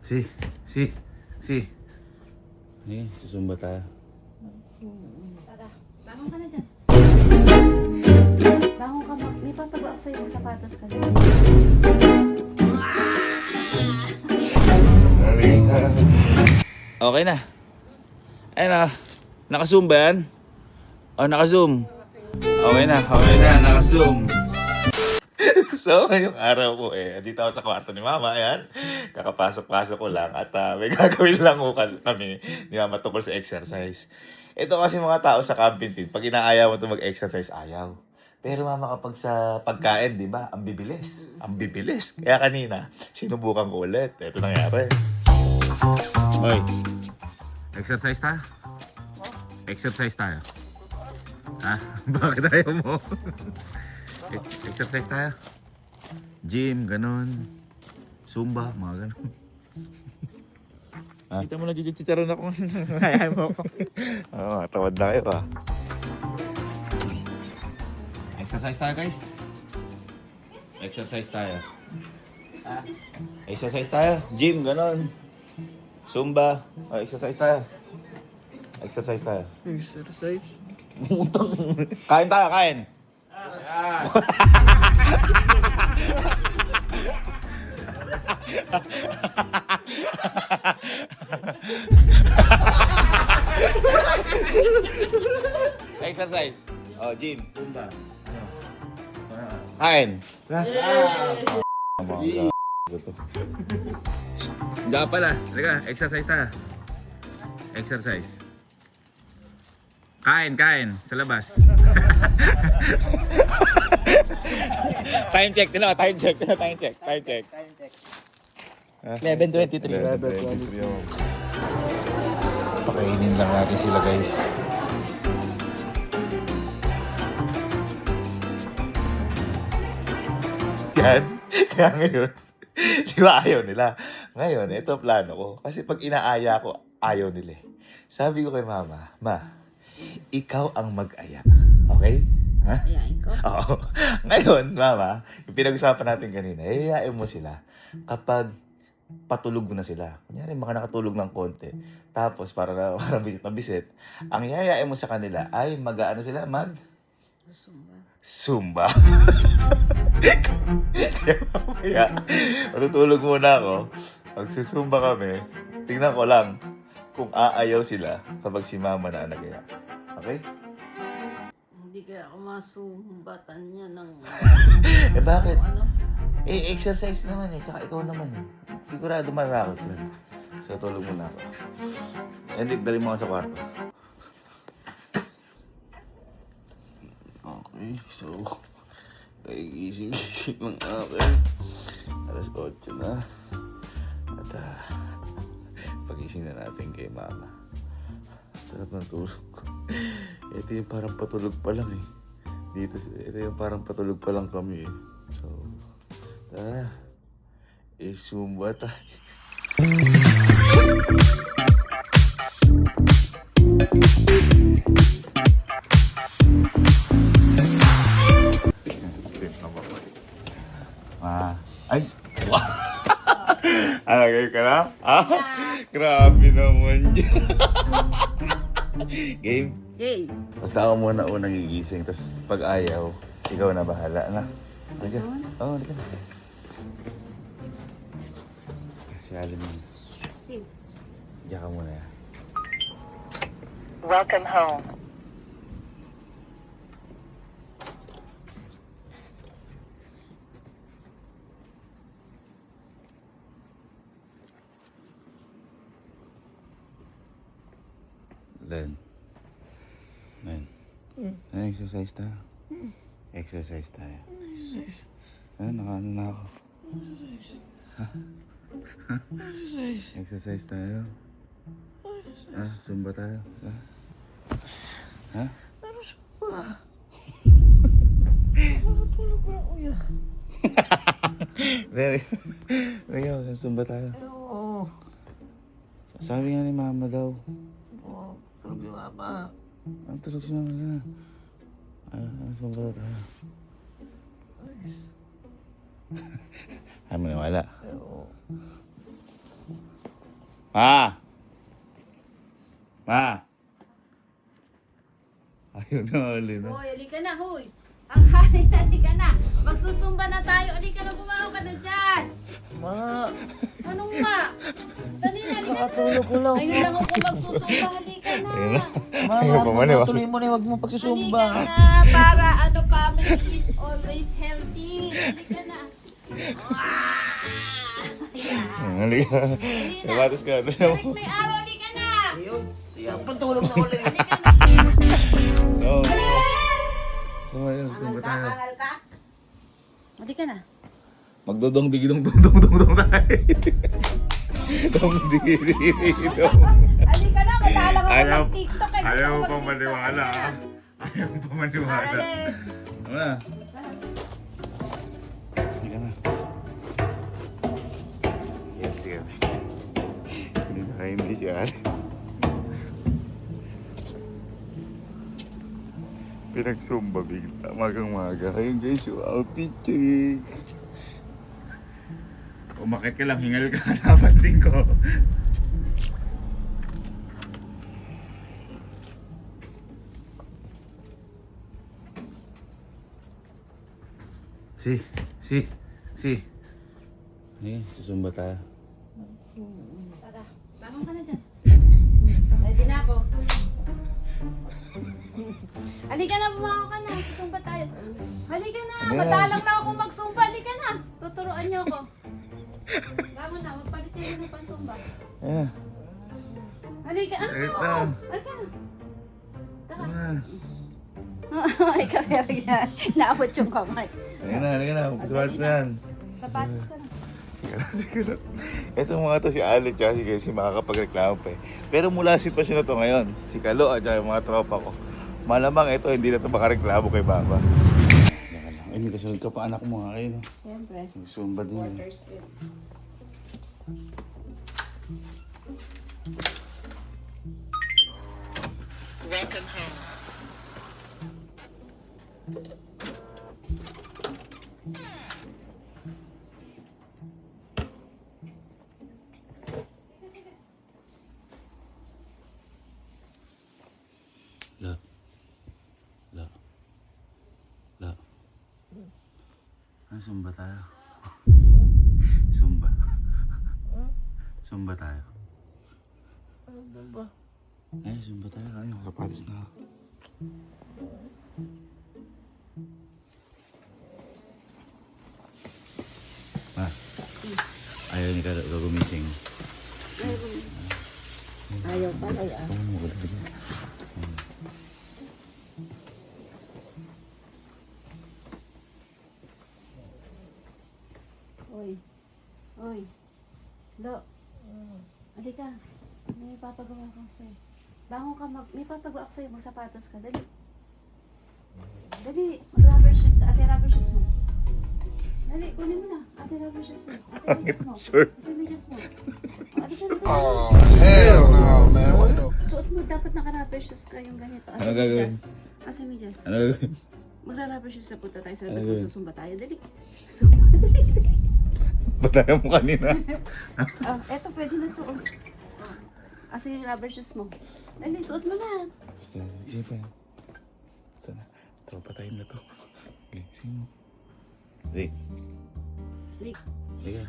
Si. Susumba tayo. Tara, bangon ka na dyan. Bangon ka mo. May papagawa sa'yo ng sapatos ka dyan. Okay na. Ayun na. Naka-zoom ba yan? O, naka-zoom. Okay na, naka-zoom. So, ngayong araw po dito ako sa kwarto ni Mama, ayan. Kakapasok-pasok ko lang at may gagawin lang ko kami ni Mama tungkol sa exercise. Ito kasi mga tao sa camping team, pag inaayaw mo ito mag-exercise, ayaw. Pero Mama, kapag sa pagkain, di ba, ang bibilis. Ang bibilis. Kaya kanina, sinubukan ko ulit. Ito nangyari. Hoy, exercise tayo? Exercise tayo. Ha? Bakit ayaw mo? Exercise tayo. Gym, ganun. Zumba, mga ganun. Kita mo na chicharon ako. Ayaw mo ako. Oo, tawad na kayo pa. Exercise tayo, guys. Exercise tayo. Exercise tayo. Gym, ganun. Zumba. Exercise tayo. Exercise tayo. Exercise? Kain tayo, kain. Exercise. Oh, gym. Zumba. Kain. Diyan pala. Halika, exercise tayo. Exercise. Kain sa labas. Time check. 11:23. Pakainin lang natin sila, guys. Yan. Kaya ngayon, di ba ayaw nila? Ngayon, ito plano ko. Kasi pag inaaya ko, ayaw nila. Sabi ko kay Mama, Ma, ikaw ang mag-aya. Okay? Ha? Ayain ko. Oo. Ngayon, Mama, yung pinag-usapan natin kanina, iayain mo sila kapag patulog mo na sila. Kunyari, maka nakatulog ng konti. Tapos, para bisit na bisit, ang iayain mo sa kanila ay mag-ano sila? Zumba. Kaya mamaya, matutulog muna ako. Magsusumba kami. Tingnan ko lang kung aayaw sila kapag si Mama na nagaya. Okay? Hindi kaya ako masumbatan niya ng... Eh bakit? Ano? Eh, exercise naman tsaka ikaw naman Sigurado marakot yun. So, tulog muna ako. Henrik, dali mo ako sa kwarto. Okay, so... Gising ng akin. Alas 8 na. At pagising na natin kay Mama. Sarap ng tulog ko. Ito yung parang patulog pa lang ito yung parang patulog pa lang kami So, tara. Zumba tayo. Ay! Alagay ka na? Grabe naman yun. Game? Game. Basta ako muna unang gigising, tapos pag ayaw, ikaw na bahala na. Halika. Oo, halika na. Si Alin yun. Diyan ka muna yan. Welcome home. Len. Exercise tayo. Exercise tayo. Nakaano na ako. Exercise tayo. Zumba tayo. Ha? Ano Zumba? Nakatulog ko na, kuya. Zumba tayo. Oo. Sabi nga ni Mama daw. Oo, tulog yung Mama. Ang tulog si Mama na. Zumba tayo. Nice. Ay, maniwala. Oo. Ma! Ma! Ayun na, ulit na. Hoy, halika na, hoy. Ang halit, halika na. Magsusumba na tayo. Halika na, bumawa ka na dyan. Ma, Anong ma? Dali na, halika na. nakatulog ko lang. Ayun lang ako magsusumba. Halika na. Ayun na. Ma, Ayun pa man, tuloy mo na, huwag mo pagsusumba. Halika na. Para ano, family is always healthy. Halika na. Ayan. Halika. Halika na. Nabatas ka. Direk may araw, halika na. Ayun, tiyak pantulog na ulit. Halika na. Oo. Sama yun. Sumba tayo. Angal ka? Halika na. Magdodong digidong dong tayo. Dong digidong. Halika na, matalang ako Ayaw- mag-TikTok eh. Gusto Ayaw ko mo pang mag-TikTok. maniwala. Halika na. Ayaw mo pang maniwala. Tara, let's. Ano na? Halika na. Yes, sige. Hindi na kayo hindi si Ali. Pinagsumba bigla. Magang-maga. Ayun guys, yung outfit check. Umakit ka lang, hingal ka. Napansin ko. Si. Ayun, susumba tayo. Tara, bangon ka na dyan. Ready na ako. Halika na, bumangon ka na. Susumba tayo. Halika na, Yes. madalang na ako magsumba. Halika na, tuturuan niyo ako. Bangon na, magpalitin mo ng pansumba. Ayun. Halika, ano? Wait na. Halika na. Tara. Ayun. Ay, kamera yan. Naabot yung kamay. Ayun na, halika na. Pagsuwalis na yan. Sapatos ka na. Sige na. Ito mga to si Ali at si Casey makakapagreklamo pa eh. Pero mula sitwasyon na to ngayon, si Kalo at saka yung mga tropa ko, malamang ito hindi na to makareklamo kay Papa. Ay, may kasunod ka pa anak mo nga kayo, no? Siyempre. Sumba din eh. Waters yun. La. La. La. Ah, sumba tayo. Sumba. Sumba tayo. Ano ba? Ay, sumba tayo. Ay, kapatos na ako. Ma, ayaw ni Kalo ikaw gumising. Ayaw pala yan. Oo, wala sige. Oy. Oy. Lo. Halika. May papagawa ko sa'yo. Bangon ka may papagawa ko sa'yo. Magsapatos ka. Dali. Dali. Mag-rubber shoes. Asa yung rubber shoes mo. Dali. Kunin mo na. Asa yung rubber shoes mo. Asa yung medyas mo. Sure. Asa yung medyas mo. Halika na. Oh, hell no, man. What the? Suot mo. Dapat naka-rubber shoes ka yung ganito. Asa Ano yung gagawin? medyas. Asa yung medyas. Ano gagawin? Magra-rubber shoes sa punta tayo sa Ano labas. gagawin? Susumba tayo. Dali. Sumba. Dali. Pataya mo kanina. Oh, eto pwede na to. Oh. Asa yung rubber shoes mo. Dali, suot mo na. Basta, isipan. Ito na. Tropa time na to. Gising mo. Rick. Dali. Liga.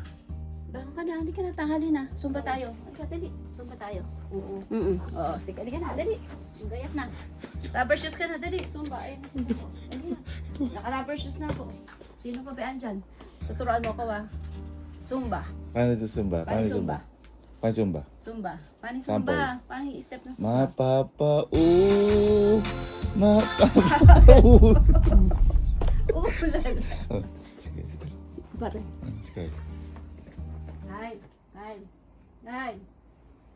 Bangon ka na, hindi ka na, tanghali na. Sumba tayo. Halika, dali. Sumba tayo. Oo. Oo, sige, halika na, dali. Gayak na. Rubber shoes ka na, dali. Sumba. Ayun na, sumba ko. Halika na. Naka-rubber shoes na ako. Sino pa ba dyan? Tuturuan mo ko, Sumba. Paano ito sumba? Paano sumba? Paano sumba? Sumba. Paano Sample. sumba? Paano yung step ng sumba? Mapapa-oo. Mapapa-oo. Ulan. Oh, sige, sige. Pare. Sige. Nine.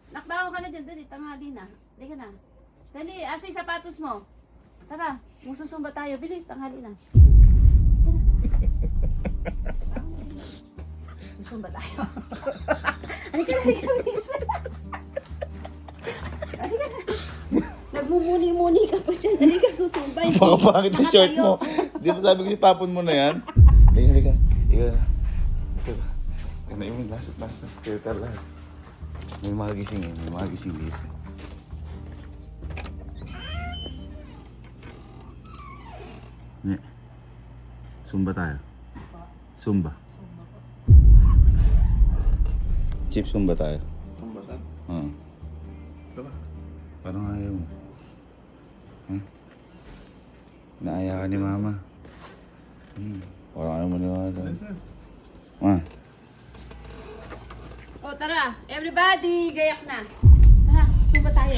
Nakbaho ka na dyan, dali. Tanghali na. Dali ka na. Dali, asa yung sapatos mo? Tara, mususumba tayo. Bilis, tanghali na. Tara. Susumba tayo. Halika na, bilis. Halika na. Nagmumuni-muni ka pa dyan. Halika, susumba. Baka pangit yung shirt mo. Di ba sabi ko itapon mo na yan? Halika. Ika na. Ika na. Kanain mo yung lasat-lasat. Kaya talaga. May mga gising eh, may mga gising dito. Yeah. Zumba tayo. Zumba. Chip Zumba tayo. Zumba saan? Oo. Parang ayaw mo. Naaya ka ni mama. Parang ayaw mo ni mama. O tara, everybody, gayak na. Tara, sumba tayo.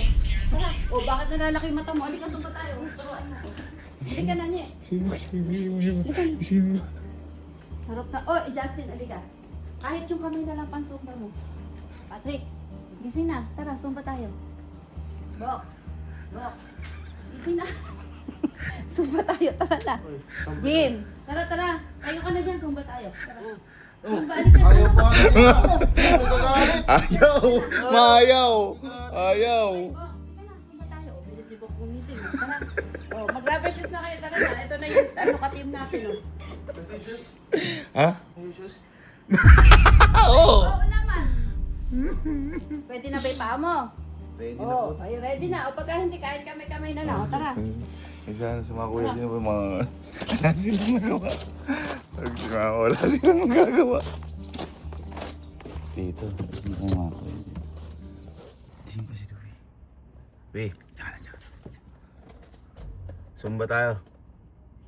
Tara. O bakit nalalaki yung mata mo? Halika, sumba tayo. Turuan mo. Halika na niya. Sino? Sarap na. Oh, Justin, halika. Kahit yung kamay na lang pansumba mo. Patrick, gising na. Tara, sumba tayo. Bok. Gising na. Sumba tayo, tara na. Jin, tara. Tayo ka na dyan, sumba tayo. Tara. Sumba, halika na. Ayaw pa. Ayaw! Mayaw! Ayaw! Bok, halika na, sumba tayo. O, bilis di Bok gumising. Tara. O, mag-rubber shoes na kayo. Tara na. Ito na yung ka-team natin. O. Ha? Jesus. Oo! Oo naman. Pwede na ba yung paa mo? Ready na Oo, po. ay ready na. O pagka hindi, kahit kamay na lang. O tara. Isa sa mga kuya din ba mga... Wala silang nagawa. Wala silang magagawa. Dito, hindi ko mga kuya din. Hindi pa si Dewey. Weh, tsaka na. Zumba tayo.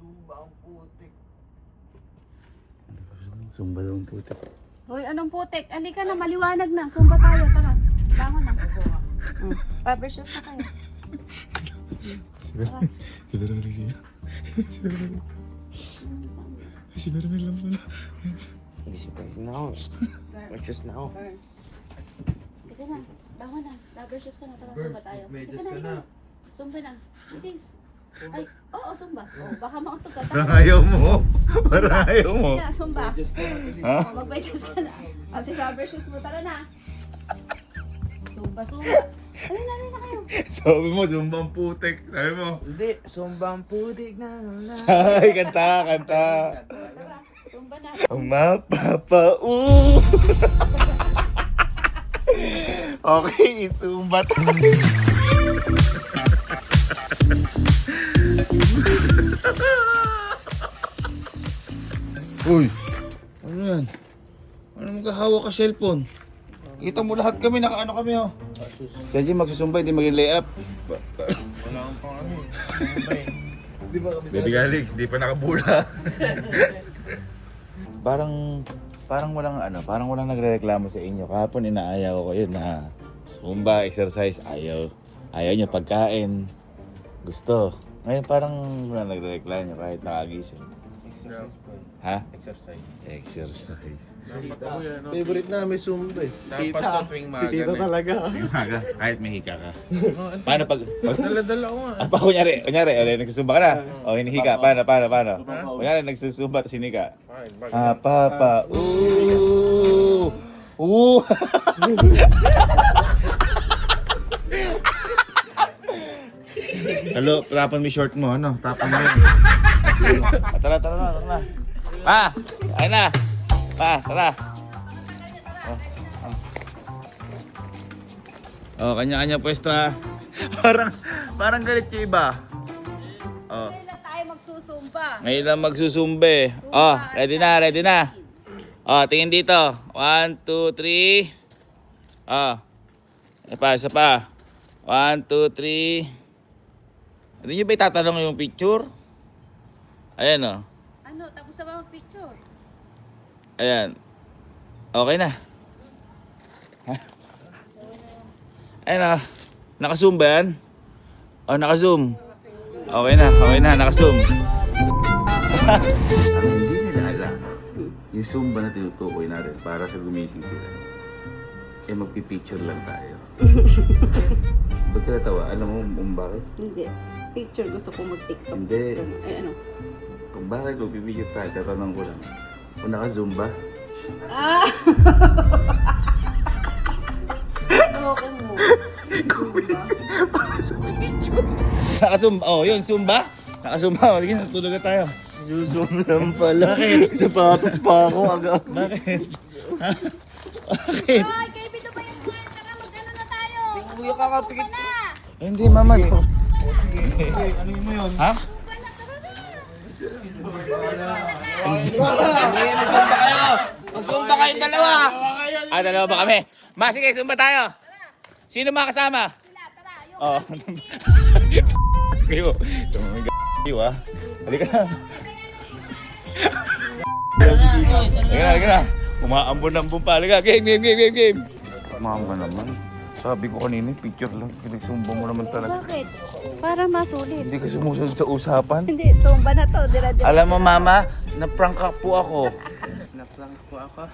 Zumba ang putik. Zumba daw ang puta. Hoy, anong putik? Halika na, maliwanag na. Sumba tayo, tara. Bangon na. Rubber shoes na kayo. Tara. Si Vermel siya. Si Vermel lang pala. Gising na ako. Mag-shoes na ako. First. Halika na, bangon na. Rubber shoes ka na, tara, sumba tayo. Medyas Halika ka na. Sumba na. Bilis. Ay, oo, sumba. Oh, baka mautog ka. Parang Tara. ayaw mo. Parang ayaw mo. Halika, sumba. Ha? Oh, mag-medyas ka na. Kasi rubber shoes mo, tara na. Sumba. Alin na kayo. Sabi mo, zumba ang putek. Sabi mo. Hindi, zumba ang putik na. Ay, kanta. Tara, sumba na. Ang mapapau. Okay, zumba tayo. Uy, ano yan? Ano magkahawak ka cellphone? Kita mo lahat kami, nakaano kami oh. Si Ajay magsusumba, hindi mag-lay up. Wala kang pang ano eh. Di ba kami Baby Alex, di pa nakabula. parang walang nagrereklamo sa inyo. Kahapon inaaya ko kayo na zumba, exercise, ayaw nyo pagkain. Gusto. Ngayon parang walang nagrereklamo kahit nakagising. Ha? Exercise. Favorite namin zumba eh. Dapat to tuwing maga. Si Tito talaga. Yung maga, kahit may hika ka. Paano pag Dala-dala ko nga. pa kunyari, nagsusumba ka na. O hinihika, paano? Kunyari nagsusumba tapos hinika. Fine, bag. Papa, ooh. Halo, tapan mo yung short mo, ano? Tapan mo yun. Tara na. Pa, ayun na. Pa, tara. Oh, kanya-kanya pwesto ha. Parang galit yung iba. Oh. Ngayon na tayo magsusumba. Ngayon lang magsusumbe. Oh, ready na. Oh, tingin dito. 1, 2, 3. Oh. Isa pa. 1, 2, 3. Hindi nyo ba itatanong yung picture? Ayan oh. Ano, tapos na ba mag-picture? Ayan. Okay na. Ayan oh. Naka-zoom ba yan? Oh, naka-zoom. Okay na, naka-zoom. Ang hindi nila alam, yung Zumba na tinutukoy natin para sa gumising sila, eh magpipicture lang tayo. Ba't ka natawa? Alam mo kung bakit? Hindi. Picture, gusto ko mag-tiktok. Hindi. Ay, ano? Kung bakit magpipicture tayo, tatanong ko lang. Kung naka-Zumba? Ah! Okay mo. Naka-Zumba? Oh, yun, Zumba? Naka-Zumba. Sige, natulog na tayo. Zoom lang pala. Bakit? Sapatos pa ako agad. Bakit? Ha? Bakit? Ay, kay Bito ba yung mga tara kuya, kakapikit. Eh, hindi, mama. Ano mo yun? Ha? Magsumba kayong dalawa. Ah, dalawa ba kami? Ma, sige, sumba tayo. Sino makasama? Oo. Kayo. Kayo, ah. Halika na. Halika na. Umaambon-ambon pa. Halika, game. Mama naman. Sabi ko kanina, picture lang. Pinagsumba mo naman talaga. Bakit? Para masulit. Hindi ka sumusunod sa usapan. Hindi, sumba na to. Dira-dira. Alam mo, mama, na-prank po ako. Na-prank po ako.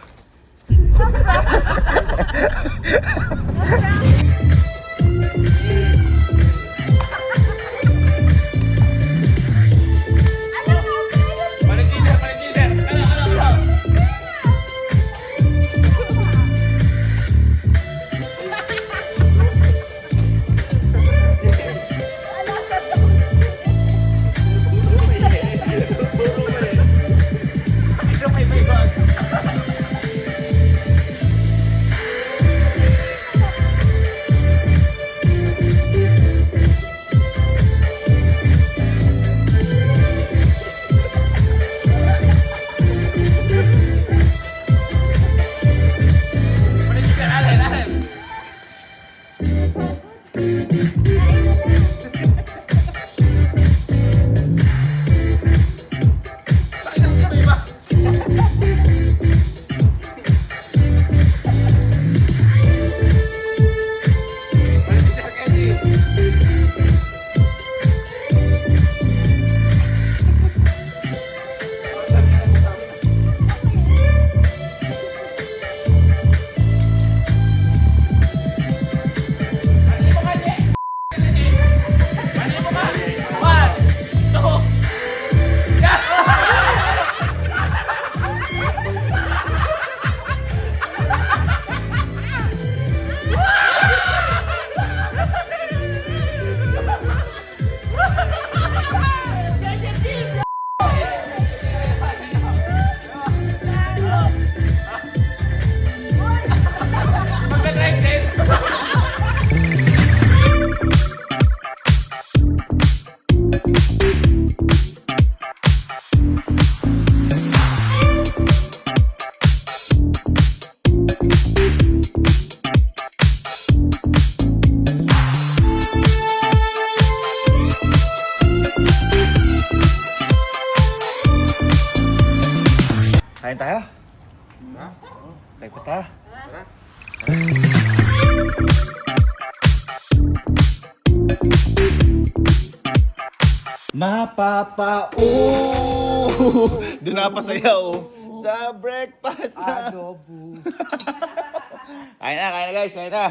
Kain tayo? Ha? Breakfast tayo? Doon napasayaw sa breakfast na. Adobo. Kain na guys, kain na.